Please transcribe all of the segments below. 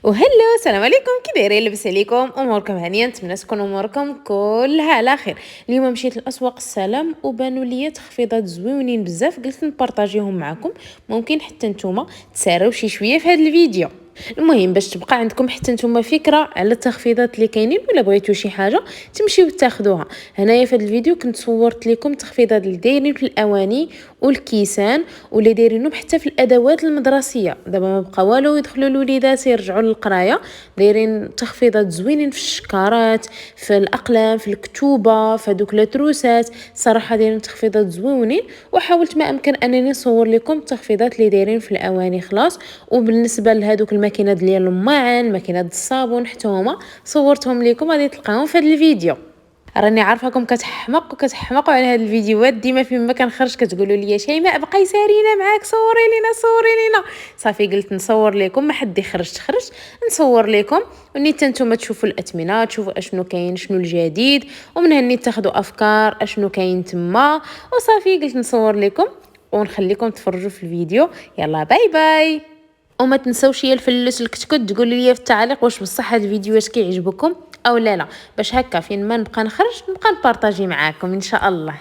وهلو السلام عليكم، كي دايرين؟ لاباس عليكم؟ اموركم هانيه؟ نتمنى تكون اموركم كلها على خير. اليوم مشيت لاسواق السلام وبانوا لي تخفيضات زوينين بزاف، قلت نبارطاجيهم معكم. ممكن حتى نتوما تساراو شي شويه في هذا الفيديو. المهم باش تبقى عندكم حتى نتوما فكره على التخفيضات اللي كاينين، ولا بغيتو شي حاجه تمشيو تاخذوها. هنايا في هذا الفيديو كنت صورت لكم التخفيضات اللي دايرين في الاواني والكيسان، واللي دايرينهم حتى في الادوات المدرسيه. دابا ما بقى والو، يدخلوا الوليدات يرجعوا للقرايه، دايرين تخفيضات زوينين في الشكارات، في الاقلام، في الكتوبه، في هذوك التروسات. صراحه دايرين تخفيضات زوينين، وحاولت ما امكن انني نصور لكم التخفيضات اللي دايرين في الاواني خلاص. وبالنسبه لهذوك الماكينات ديال الماعن، ماكينات الصابون، حتى هما صورتهم لكم، غادي تلقاهم في هذا الفيديو. راني عارفاكم كتحمقوا على هاد الفيديوهات، ديما فيما كنخرج كتقولوا لي شيماء بقاي سارينا معاك، صوري لينا. صافي قلت نصور لكم، ما حد يخرج تخرج، نصور لكم ونيت نتوما تشوفوا الاثمنه، تشوفوا اشنو كاين، شنو الجديد، ومن هني تاخذوا افكار اشنو كاين تما. وصافي قلت نصور لكم ونخليكم تفرجوا في الفيديو. يلا باي باي. وما تنسوش يا الفلوس الكتكوت تقولوا لي في التعليق واش بصح هاد الفيديوهات كيعجبكم او لا، باش هكا فين ما نبقى نخرج نبقى نبارطاجي معاكم ان شاء الله.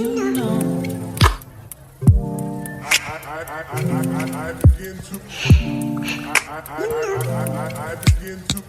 you know. I begin to